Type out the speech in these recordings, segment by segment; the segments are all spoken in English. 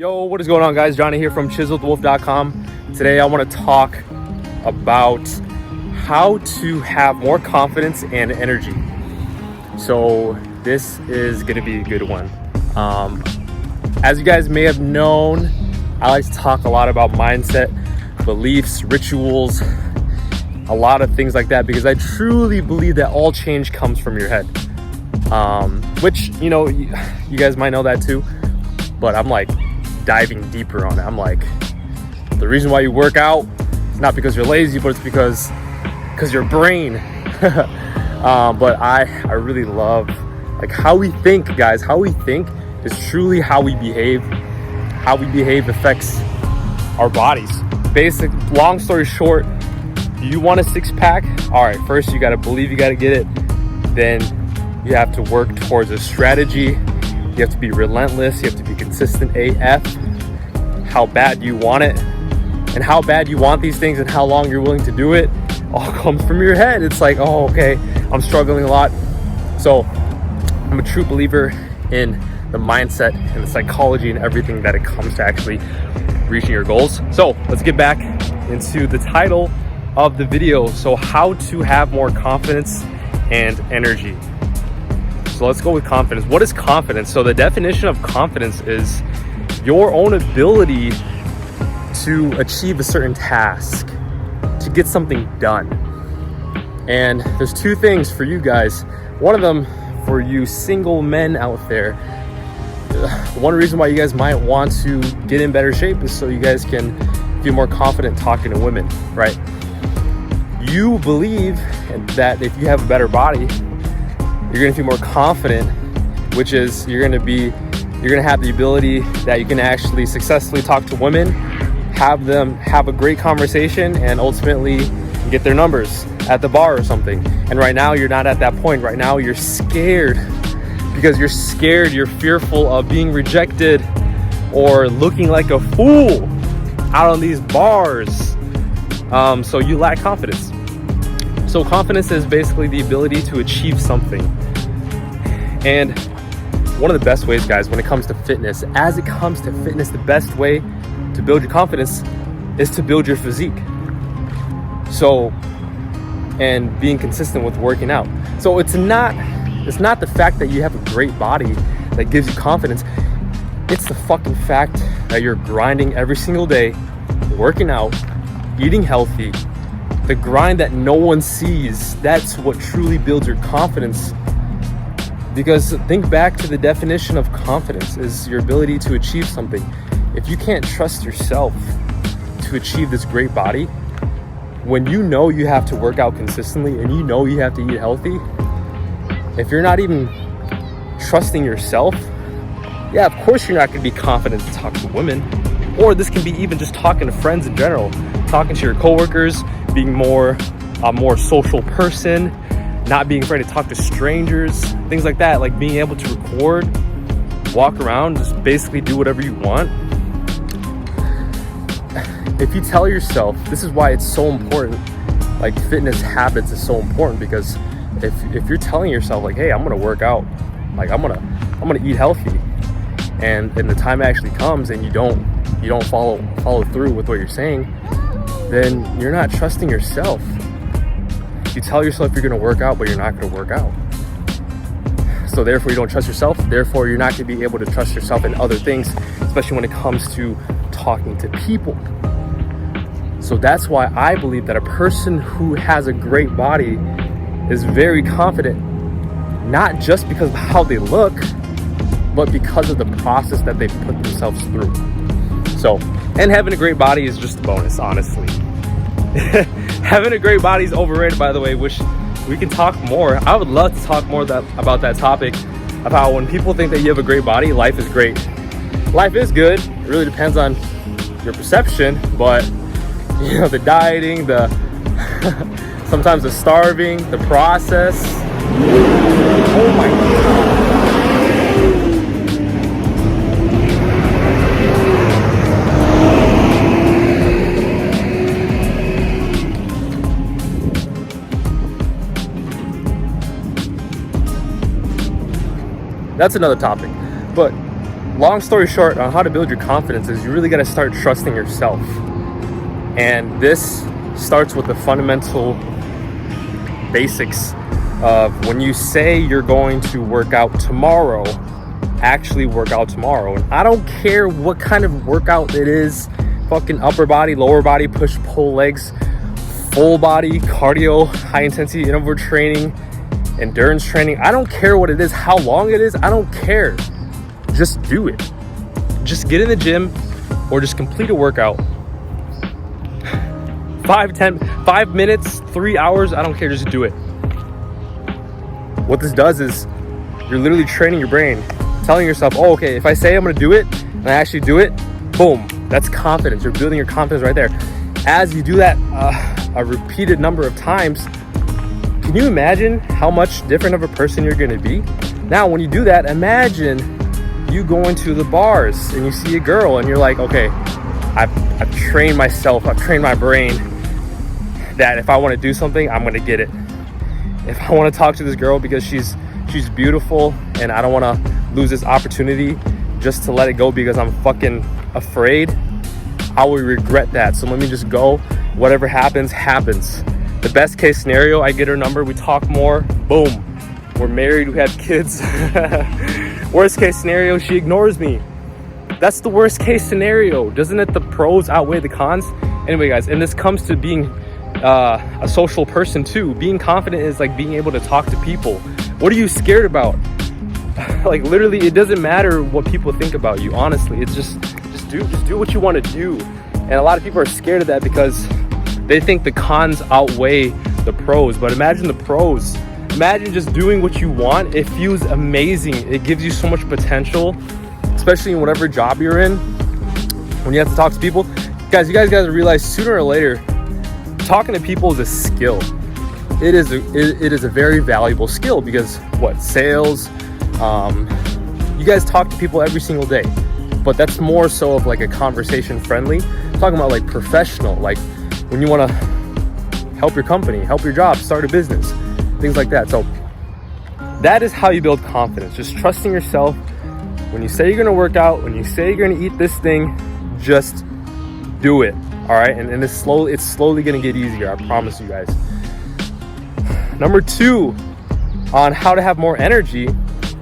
Yo, what is going on, guys? Johnny here from chiseledwolf.com. Today I want to talk about how to have more confidence and energy. So this is going to be a good one. As you guys may have known, I like to talk a lot about mindset, beliefs, rituals, a lot of things like that, because I truly believe that all change comes from your head. Which, you guys might know that too, but I'm like diving deeper on it. I'm like, the reason why you work out is not because you're lazy, but it's because your brain. But I really love like how we think, guys. How we think is truly how we behave. How we behave affects our bodies. Long story short, do you want a six-pack? All right, first you got to believe you got to get it. Then you have to work towards a strategy. You have to be relentless. You have to be consistent AF. How bad you want it and how bad you want these things and how long you're willing to do it all comes from your head. It's like, oh, okay, I'm struggling a lot. So I'm a true believer in the mindset and the psychology and everything that it comes to actually reaching your goals. So let's get back into the title of the video. So how to have more confidence and energy. So let's go with confidence. What is confidence? So the definition of confidence is your own ability to achieve a certain task, to get something done. And there's two things for you guys. One of them for you single men out there. One reason why you guys might want to get in better shape is so you guys can feel more confident talking to women, right? You believe that if you have a better body, you're gonna feel more confident, which is you're gonna have the ability that you can actually successfully talk to women, have them have a great conversation, and ultimately get their numbers at the bar or something. And right now you're not at that point. Right now you're scared because you're fearful of being rejected or looking like a fool out on these bars. So you lack confidence. So confidence is basically the ability to achieve something. And one of the best ways, guys, when it comes to fitness, the best way to build your confidence is to build your physique. So, and being consistent with working out. So it's not the fact that you have a great body that gives you confidence. It's the fucking fact that you're grinding every single day, working out, eating healthy, the grind that no one sees. That's what truly builds your confidence. Because think back to the definition of confidence is your ability to achieve something. If you can't trust yourself to achieve this great body, when you know you have to work out consistently and you know you have to eat healthy, if you're not even trusting yourself, yeah, of course you're not going to be confident to talk to women. Or this can be even just talking to friends in general, talking to your coworkers, being a more social person, not being afraid to talk to strangers, things like that, like being able to record, walk around, just basically do whatever you want. If you tell yourself, this is why it's so important, like fitness habits is so important, because if you're telling yourself like, hey, I'm gonna work out, like I'm gonna eat healthy, and the time actually comes and you don't follow through with what you're saying, then you're not trusting yourself. You tell yourself you're gonna work out, but you're not gonna work out. So therefore you don't trust yourself, therefore you're not gonna be able to trust yourself in other things, especially when it comes to talking to people. So that's why I believe that a person who has a great body is very confident, not just because of how they look, but because of the process that they put themselves through. So, and having a great body is just a bonus, honestly. Having a great body is overrated, by the way, which we can talk more. I would love to talk more about that topic, about when people think that you have a great body, life is great. Life is good. It really depends on your perception, but the dieting, sometimes the starving, the process. Oh my God. That's another topic. But long story short, on how to build your confidence is you really got to start trusting yourself. And this starts with the fundamental basics of when you say you're going to work out tomorrow, actually work out tomorrow. And I don't care what kind of workout it is, fucking upper body, lower body, push, pull, legs, full body, cardio, high intensity interval training, endurance training. I don't care what it is, how long it is, I don't care. Just do it. Just get in the gym or just complete a workout. 5 minutes, 3 hours, I don't care, just do it. What this does is you're literally training your brain, telling yourself, oh, okay, if I say I'm gonna do it and I actually do it, boom, that's confidence. You're building your confidence right there. As you do that a repeated number of times, can you imagine how much different of a person you're gonna be? Now, when you do that, imagine you go into the bars and you see a girl and you're like, okay, I've trained myself, I've trained my brain that if I want to do something, I'm going to get it. If I want to talk to this girl because she's beautiful and I don't want to lose this opportunity just to let it go because I'm fucking afraid, I will regret that. So let me just go. Whatever happens, happens. The best case scenario, I get her number, we talk more, boom, we're married, we have kids. Worst case scenario, she ignores me. That's the worst case scenario. Doesn't it the pros outweigh the cons? Anyway, guys, and this comes to being a social person too. Being confident is like being able to talk to people. What are you scared about? Like literally, it doesn't matter what people think about you. Honestly, it's just do what you want to do. And a lot of people are scared of that because they think the cons outweigh the pros. But imagine the pros. Imagine just doing what you want. It feels amazing. It gives you so much potential, especially in whatever job you're in. When you have to talk to people, guys, you guys gotta realize sooner or later, talking to people is a skill. It is a very valuable skill because sales, you guys talk to people every single day, but that's more so of like a conversation friendly. I'm talking about like professional, like when you want to help your company, help your job, start a business, things like that. So that is how you build confidence. Just trusting yourself. When you say you're going to work out, when you say you're going to eat this thing, just do it. All right. And it's slowly going to get easier. I promise you guys. Number 2 on how to have more energy.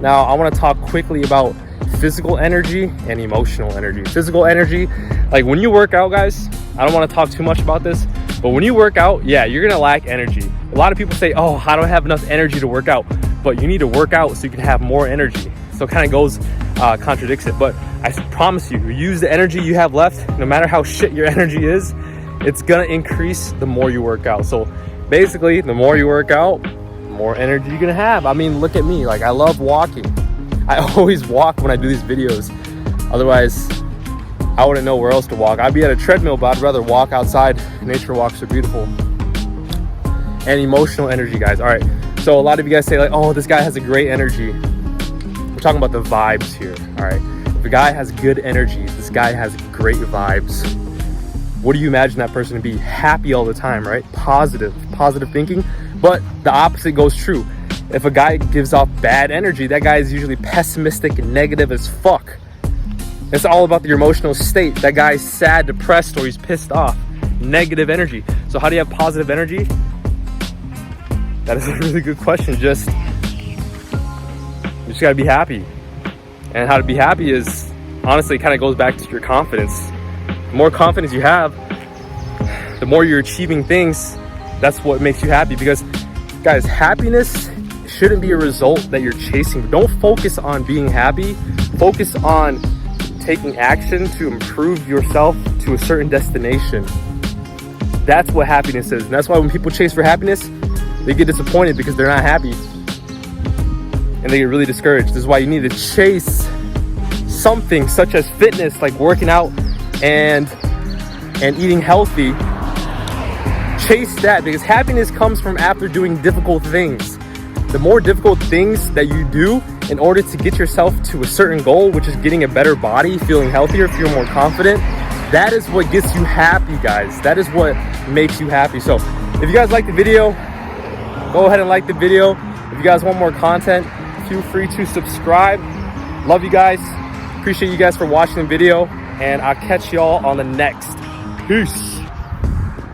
Now I want to talk quickly about physical energy and emotional energy. Physical energy, like when you work out, guys, I don't want to talk too much about this, but when you work out, yeah, you're going to lack energy. A lot of people say, oh, I don't have enough energy to work out, but you need to work out so you can have more energy. So it kind of goes, contradicts it. But I promise you, use the energy you have left, no matter how shit your energy is, it's going to increase the more you work out. So basically, the more you work out, the more energy you're going to have. I mean, look at me. Like, I love walking. I always walk when I do these videos. Otherwise, I wouldn't know where else to walk. I'd be at a treadmill, but I'd rather walk outside. Nature walks are beautiful. And emotional energy, guys. All right. So a lot of you guys say like, oh, this guy has a great energy. We're talking about the vibes here. All right. If a guy has good energy, this guy has great vibes. What do you imagine that person to be? Happy all the time, right? Positive thinking. But the opposite goes true. If a guy gives off bad energy, that guy is usually pessimistic and negative as fuck. It's all about your emotional state. That guy's sad, depressed, or he's pissed off. Negative energy. So how do you have positive energy? That is a really good question. You just gotta be happy. And how to be happy is, honestly, kind of goes back to your confidence. The more confidence you have, the more you're achieving things, that's what makes you happy. Because, guys, happiness shouldn't be a result that you're chasing. Don't focus on being happy. Focus on taking action to improve yourself to a certain destination. That's what happiness is. And that's why when people chase for happiness, they get disappointed because they're not happy. And they get really discouraged. This is why you need to chase something such as fitness, like working out and eating healthy. Chase that, because happiness comes from after doing difficult things. The more difficult things that you do in order to get yourself to a certain goal, which is getting a better body, feeling healthier, feeling more confident, that is what gets you happy, guys. That is what makes you happy. So if you guys like the video, go ahead and like the video. If you guys want more content, feel free to subscribe. Love you guys. Appreciate you guys for watching the video, and I'll catch y'all on the next. Peace.